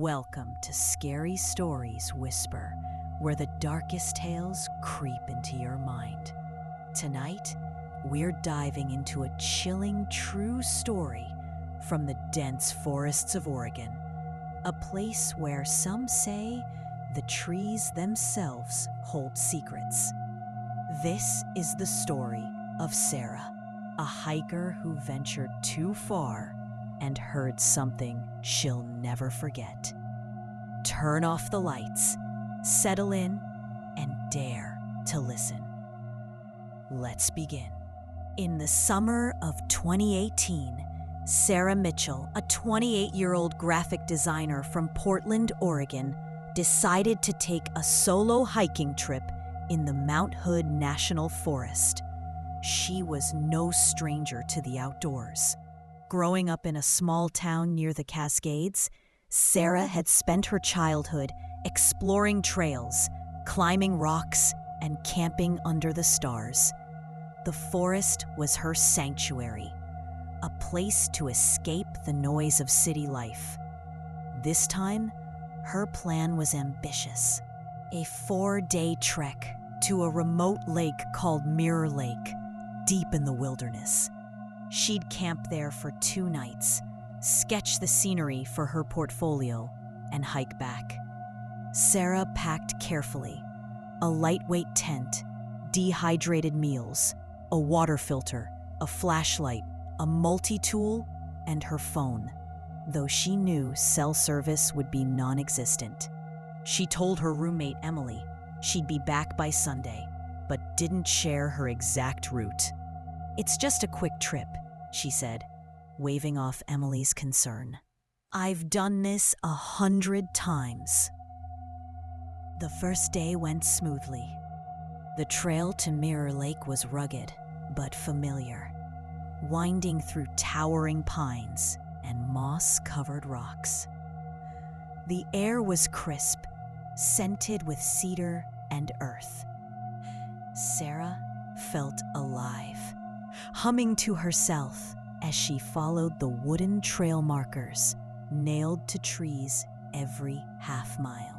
Welcome to Scary Stories Whisper, where the darkest tales creep into your mind. Tonight, we're diving into a chilling true story from the dense forests of Oregon, a place where some say the trees themselves hold secrets. This is the story of Sarah, a hiker who ventured too far and heard something she'll never forget. Turn off the lights, settle in, and dare to listen. Let's begin. In the summer of 2018, Sarah Mitchell, a 28-year-old graphic designer from Portland, Oregon, decided to take a solo hiking trip in the Mount Hood National Forest. She was no stranger to the outdoors. Growing up in a small town near the Cascades, Sarah had spent her childhood exploring trails, climbing rocks, and camping under the stars. The forest was her sanctuary, a place to escape the noise of city life. This time, her plan was ambitious. A 4-day trek to a remote lake called Mirror Lake, deep in the wilderness. She'd camp there for 2 nights, sketch the scenery for her portfolio, and hike back. Sarah packed carefully: a lightweight tent, dehydrated meals, a water filter, a flashlight, a multi-tool, and her phone, though she knew cell service would be non-existent. She told her roommate Emily she'd be back by Sunday, but didn't share her exact route. "It's just a quick trip," she said, waving off Emily's concern. "I've done this 100 times." The first day went smoothly. The trail to Mirror Lake was rugged, but familiar, winding through towering pines and moss-covered rocks. The air was crisp, scented with cedar and earth. Sarah felt alive, humming to herself as she followed the wooden trail markers nailed to trees every half mile.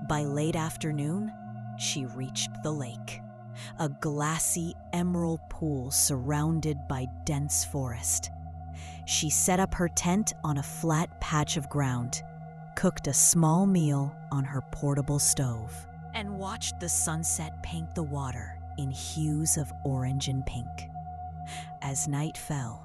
By late afternoon, she reached the lake, a glassy emerald pool surrounded by dense forest. She set up her tent on a flat patch of ground, cooked a small meal on her portable stove, and watched the sunset paint the water in hues of orange and pink. As night fell,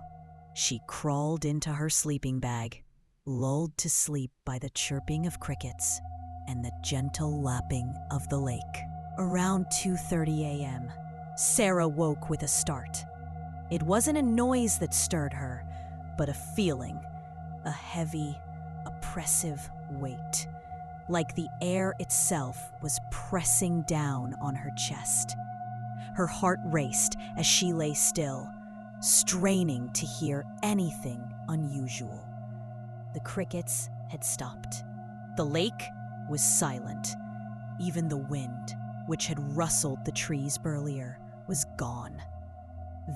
she crawled into her sleeping bag, lulled to sleep by the chirping of crickets and the gentle lapping of the lake. Around 2:30 a.m., Sarah woke with a start. It wasn't a noise that stirred her, but a feeling, a heavy, oppressive weight, like the air itself was pressing down on her chest. Her heart raced as she lay still, straining to hear anything unusual. The crickets had stopped. The lake was silent. Even the wind, which had rustled the trees earlier, was gone.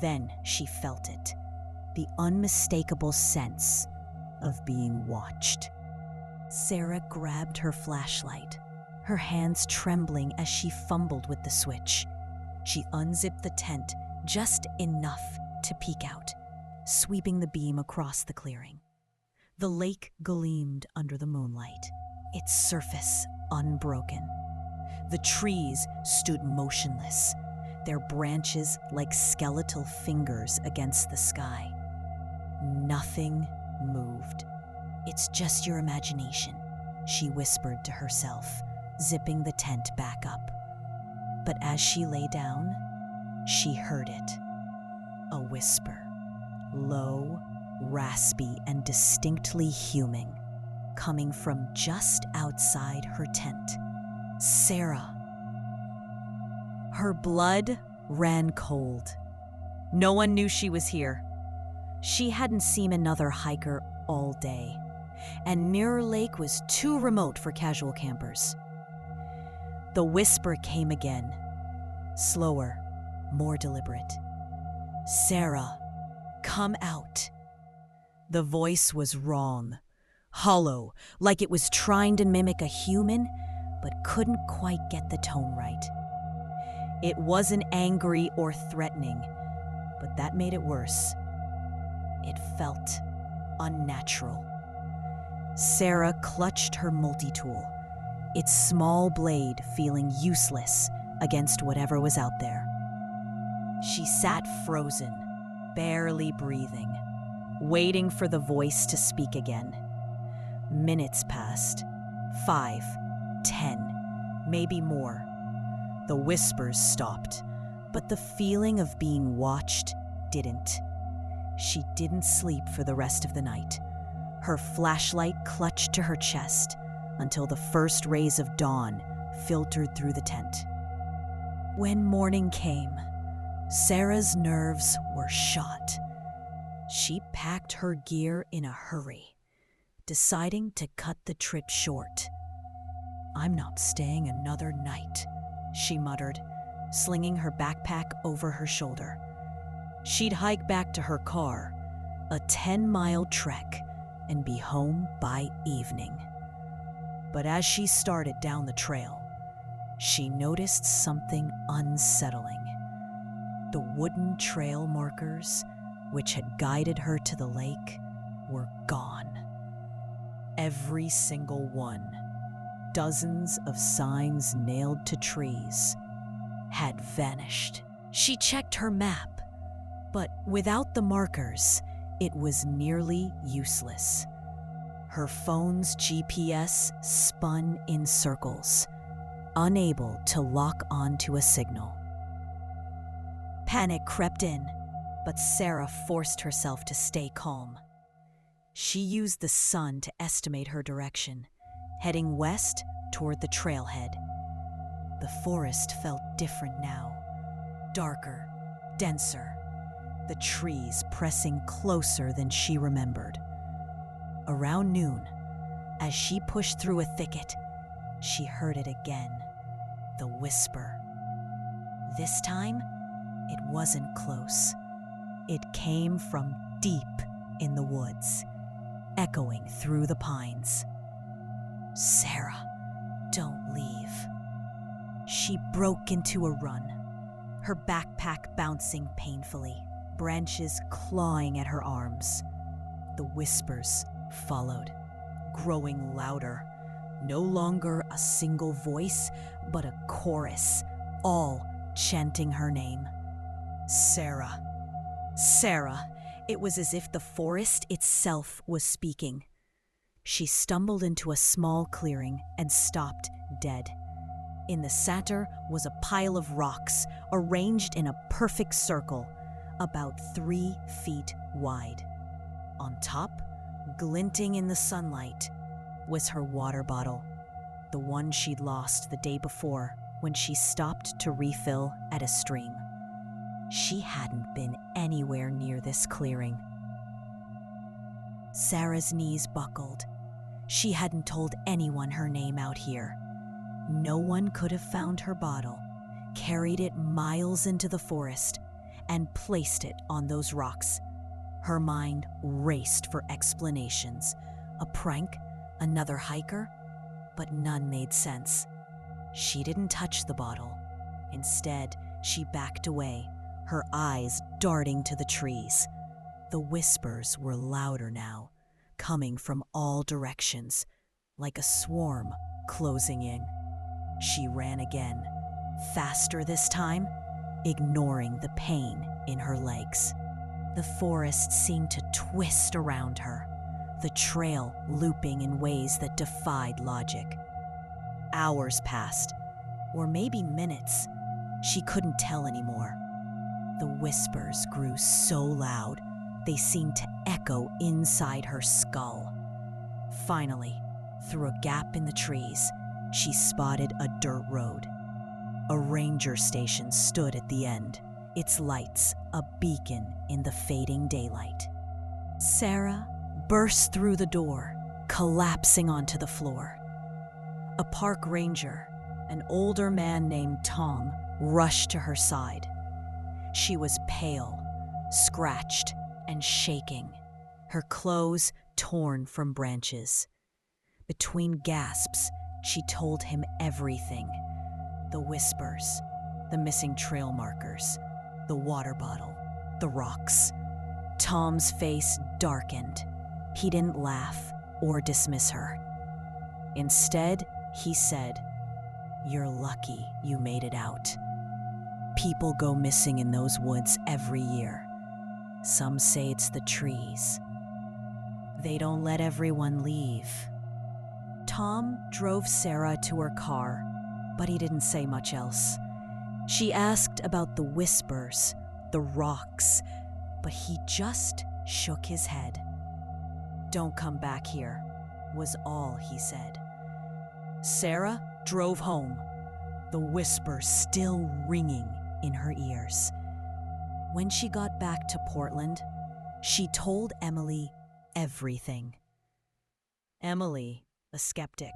Then she felt it, the unmistakable sense of being watched. Sarah grabbed her flashlight, her hands trembling as she fumbled with the switch. She unzipped the tent just enough to peek out, sweeping the beam across the clearing. The lake gleamed under the moonlight, its surface unbroken. The trees stood motionless, their branches like skeletal fingers against the sky. Nothing moved. "It's just your imagination," she whispered to herself, zipping the tent back up. But as she lay down, she heard it. A whisper, low, raspy, and distinctly human, coming from just outside her tent. Sarah. Her blood ran cold. No one knew she was here. She hadn't seen another hiker all day, and Mirror Lake was too remote for casual campers. The whisper came again, slower, more deliberate. "Sarah, come out." The voice was wrong, hollow, like it was trying to mimic a human, but couldn't quite get the tone right. It wasn't angry or threatening, but that made it worse. It felt unnatural. Sarah clutched her multi-tool, its small blade feeling useless against whatever was out there. She sat frozen, barely breathing, waiting for the voice to speak again. Minutes passed. 5, 10, maybe more. The whispers stopped, but the feeling of being watched didn't. She didn't sleep for the rest of the night, her flashlight clutched to her chest until the first rays of dawn filtered through the tent. When morning came, Sarah's nerves were shot. She packed her gear in a hurry, deciding to cut the trip short. "I'm not staying another night," she muttered, slinging her backpack over her shoulder. She'd hike back to her car, a 10-mile trek, and be home by evening. But as she started down the trail, she noticed something unsettling. The wooden trail markers, which had guided her to the lake, were gone. Every single one, dozens of signs nailed to trees, had vanished. She checked her map, but without the markers, it was nearly useless. Her phone's GPS spun in circles, unable to lock onto a signal. Panic crept in, but Sarah forced herself to stay calm. She used the sun to estimate her direction, heading west toward the trailhead. The forest felt different now, darker, denser, the trees pressing closer than she remembered. Around noon, as she pushed through a thicket, she heard it again, the whisper. This time, it wasn't close. It came from deep in the woods, echoing through the pines. "Sarah, don't leave." She broke into a run, her backpack bouncing painfully, branches clawing at her arms. The whispers followed, growing louder, no longer a single voice, but a chorus, all chanting her name. Sarah. Sarah. It was as if the forest itself was speaking. She stumbled into a small clearing and stopped dead. In the center was a pile of rocks arranged in a perfect circle, about 3 feet wide. On top, glinting in the sunlight, was her water bottle, the one she'd lost the day before when she stopped to refill at a stream. She hadn't been anywhere near this clearing. Sarah's knees buckled. She hadn't told anyone her name out here. No one could have found her bottle, carried it miles into the forest, and placed it on those rocks. Her mind raced for explanations. A prank? Another hiker? But none made sense. She didn't touch the bottle. Instead, she backed away, her eyes darting to the trees. The whispers were louder now, coming from all directions, like a swarm closing in. She ran again, faster this time, ignoring the pain in her legs. The forest seemed to twist around her, the trail looping in ways that defied logic. Hours passed, or maybe minutes. She couldn't tell anymore. The whispers grew so loud, they seemed to echo inside her skull. Finally, through a gap in the trees, she spotted a dirt road. A ranger station stood at the end, its lights a beacon in the fading daylight. Sarah burst through the door, collapsing onto the floor. A park ranger, an older man named Tom, rushed to her side. She was pale, scratched, and shaking, her clothes torn from branches. Between gasps, she told him everything. The whispers, the missing trail markers, the water bottle, the rocks. Tom's face darkened. He didn't laugh or dismiss her. Instead, he said, "You're lucky you made it out. People go missing in those woods every year. Some say it's the trees. They don't let everyone leave." Tom drove Sarah to her car, but he didn't say much else. She asked about the whispers, the rocks, but he just shook his head. "Don't come back here," was all he said. Sarah drove home, the whispers still ringing in her ears. When she got back to Portland, she told Emily everything. Emily, a skeptic,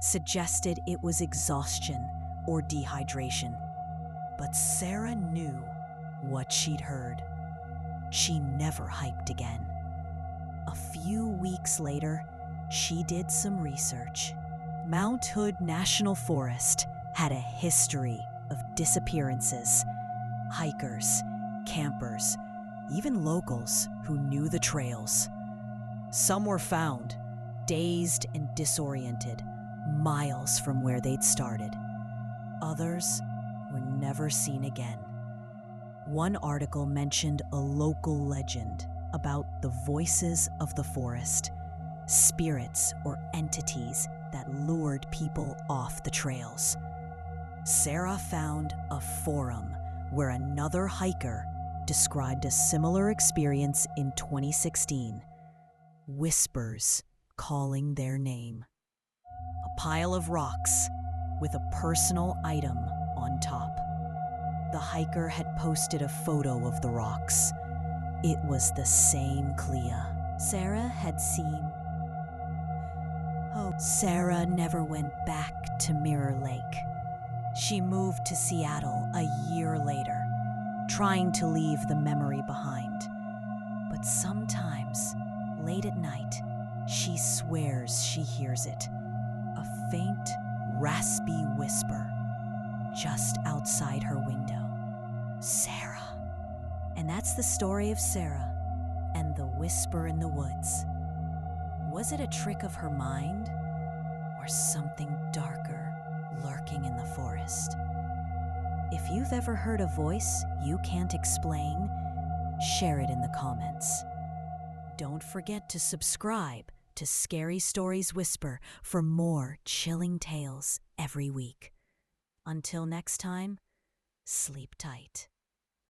suggested it was exhaustion or dehydration. But Sarah knew what she'd heard. She never hiked again. A few weeks later, she did some research. Mount Hood National Forest had a history of disappearances. Hikers, campers, even locals who knew the trails. Some were found, dazed and disoriented, miles from where they'd started. Others were never seen again. One article mentioned a local legend about the voices of the forest, spirits or entities that lured people off the trails. Sarah found a forum where another hiker described a similar experience in 2016. Whispers calling their name. A pile of rocks with a personal item on top. The hiker had posted a photo of the rocks. It was the same Clea Sarah had seen. Sarah never went back to Mirror Lake. She moved to Seattle a year later, trying to leave the memory behind. But sometimes, late at night, she swears she hears it. A faint, raspy whisper just outside her window. Sarah. And that's the story of Sarah and the whisper in the woods. Was it a trick of her mind or something darker lurking in the forest? If you've ever heard a voice you can't explain, share it in the comments. Don't forget to subscribe to Scary Stories Whisper for more chilling tales every week. Until next time, sleep tight.